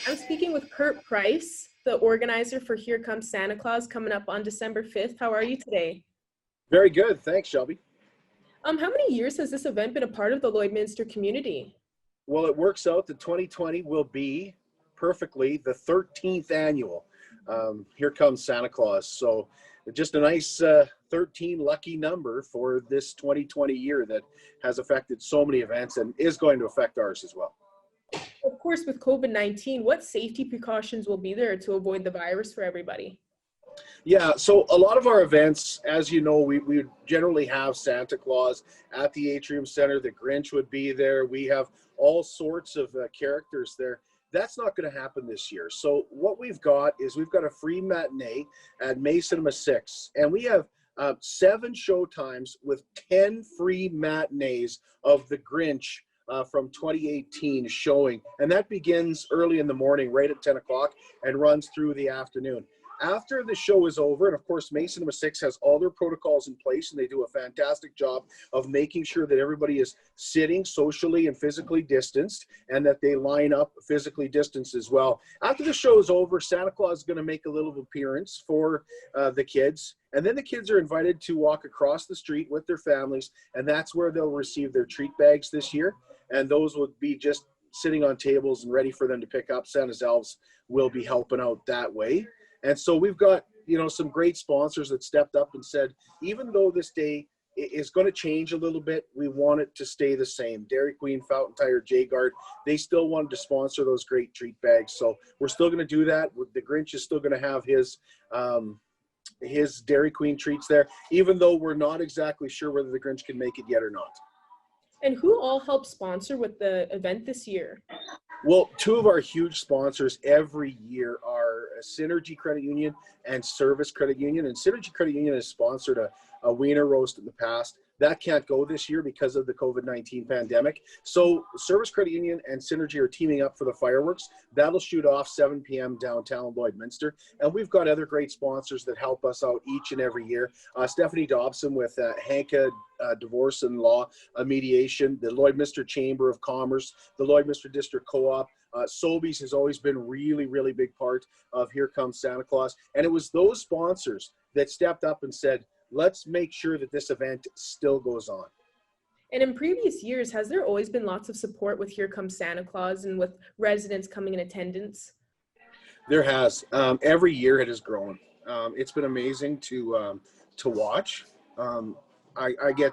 I'm speaking with Kurt Price, the organizer for Here Comes Santa Claus, coming up on December 5th. How are you today? Very good. Thanks, Shelby. How many years has this event been a part of the Lloydminster community? Well, it works out that 2020 will be perfectly the 13th annual Here Comes Santa Claus. So just a nice 13 lucky number for this 2020 year that has affected so many events and is going to affect ours as well. Of course, with COVID-19, what safety precautions will be there to avoid the virus for everybody? Yeah, so a lot of our events, as you know, we generally have Santa Claus at the Atrium Center. The Grinch would be there. We have all sorts of characters there. That's not going to happen this year. So what we've got is we've got a free matinee at May Cinema 6, and we have 7 show times with 10 free matinees of the Grinch from 2018 showing. And that begins early in the morning, right at 10 o'clock, and runs through the afternoon. After the show is over, and of course, Mason Number 6 has all their protocols in place, and they do a fantastic job of making sure that everybody is sitting socially and physically distanced, and that they line up physically distanced as well. After the show is over, Santa Claus is going to make a little appearance for the kids, and then the kids are invited to walk across the street with their families, and that's where they'll receive their treat bags this year, and those will be just sitting on tables and ready for them to pick up. Santa's elves will be helping out that way. And so we've got, some great sponsors that stepped up and said, even though this day is going to change a little bit, we want it to stay the same. Dairy Queen, Fountain Tire, J-Guard, they still wanted to sponsor those great treat bags. So we're still going to do that. The Grinch is still going to have his Dairy Queen treats there, even though we're not exactly sure whether the Grinch can make it yet or not. And who all helped sponsor with the event this year? Well, 2 of our huge sponsors every year are Synergy Credit Union and Service Credit Union. And Synergy Credit Union has sponsored a wiener roast in the past. That can't go this year because of the COVID-19 pandemic. So Service Credit Union and Synergy are teaming up for the fireworks. That'll shoot off 7 p.m. downtown Lloydminster. And we've got other great sponsors that help us out each and every year. Stephanie Dobson with Hanka Divorce and Law Mediation, the Lloydminster Chamber of Commerce, the Lloydminster District Co-op. Sobeys has always been really, really big part of Here Comes Santa Claus. And it was those sponsors that stepped up and said, let's make sure that this event still goes on. And in previous years, has there always been lots of support with Here Comes Santa Claus and with residents coming in attendance? There has. Every year it has grown. It's been amazing to watch. I get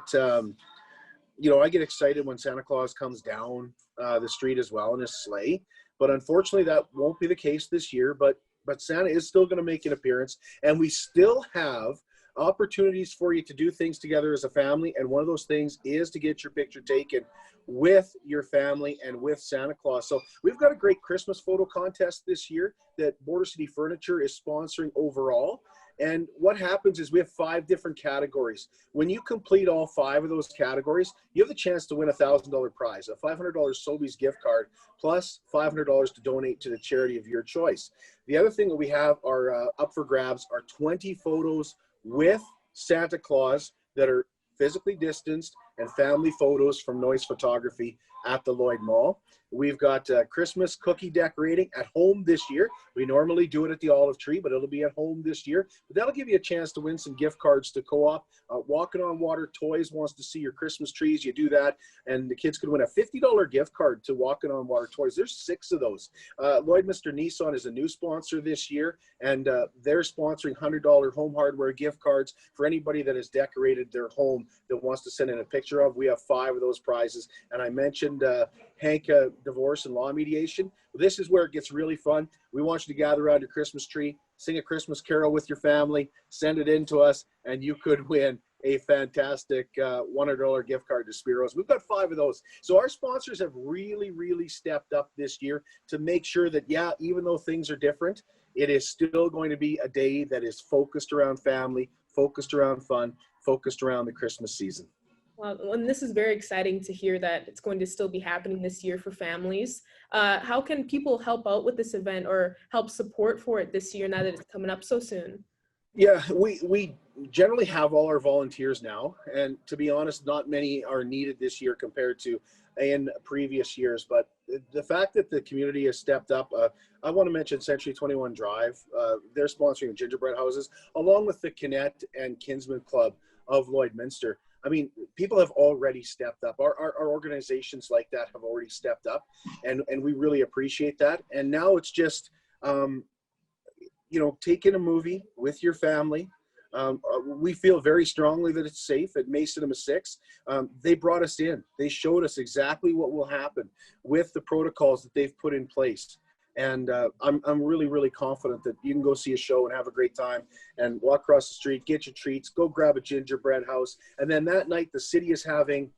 excited when Santa Claus comes down the street as well in his sleigh. But unfortunately, that won't be the case this year. But Santa is still going to make an appearance, and we still have opportunities for you to do things together as a family, and one of those things is to get your picture taken with your family and with Santa Claus. So we've got a great Christmas photo contest this year that Border City Furniture is sponsoring overall. And what happens is we have 5 different categories. When you complete all 5 of those categories, you have the chance to win a $1,000 prize, a $500 Sobeys gift card, plus $500 to donate to the charity of your choice. The other thing that we have are up for grabs are 20 photos with Santa Claus that are physically distanced and family photos from Noise Photography at the Lloyd Mall. We've got Christmas cookie decorating at home this year. We normally do it at the Olive Tree, but it'll be at home this year. But that'll give you a chance to win some gift cards to Co-op. Walking on Water Toys wants to see your Christmas trees. You do that, and the kids could win a $50 gift card to Walking on Water Toys. There's 6 of those. Lloydminster Nissan is a new sponsor this year, and they're sponsoring $100 home hardware gift cards for anybody that has decorated their home that wants to send in a picture of. We have 5 of those prizes, and I mentioned Hanka Divorce and Law Mediation. This is where it gets really fun. We want you to gather around your Christmas tree, sing a Christmas carol with your family, send it in to us, and you could win a fantastic $100 gift card to Spiro's. We've got 5 of those. So our sponsors have really, really stepped up this year to make sure that, even though things are different, it is still going to be a day that is focused around family, focused around fun, focused around the Christmas season. Well, and this is very exciting to hear that it's going to still be happening this year for families. How can people help out with this event or help support for it this year now that it's coming up so soon? Yeah, we generally have all our volunteers now, and to be honest, not many are needed this year compared to in previous years. But the fact that the community has stepped up, I want to mention Century 21 Drive. They're sponsoring the gingerbread houses, along with the Connect and Kinsman Club of Lloydminster. I mean, people have already stepped up. Our organizations like that have already stepped up, and we really appreciate that. And now it's just, you know, taking a movie with your family. We feel very strongly that it's safe at Mason and 6. They brought us in. They showed us exactly what will happen with the protocols that they've put in place. And I'm really, really confident that you can go see a show and have a great time and walk across the street, get your treats, go grab a gingerbread house. And then that night, the city is having,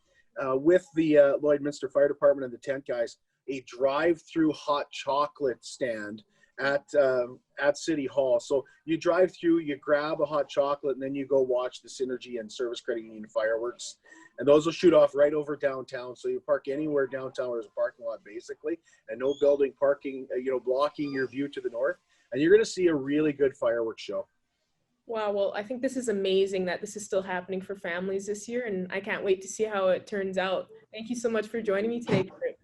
with the Lloydminster Fire Department and the tent guys, a drive-through hot chocolate stand at City Hall. So you drive through, you grab a hot chocolate, and then you go watch the Synergy and Service Credit Union fireworks. And those will shoot off right over downtown. So you park anywhere downtown where there's a parking lot, basically, and no building parking, you know, blocking your view to the north. And you're going to see a really good fireworks show. Wow, well, I think this is amazing that this is still happening for families this year, and I can't wait to see how it turns out. Thank you so much for joining me today, Kurt.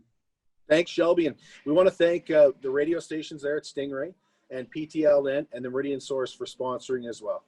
Thanks, Shelby. And we want to thank the radio stations there at Stingray and PTLN and the Meridian Source for sponsoring as well.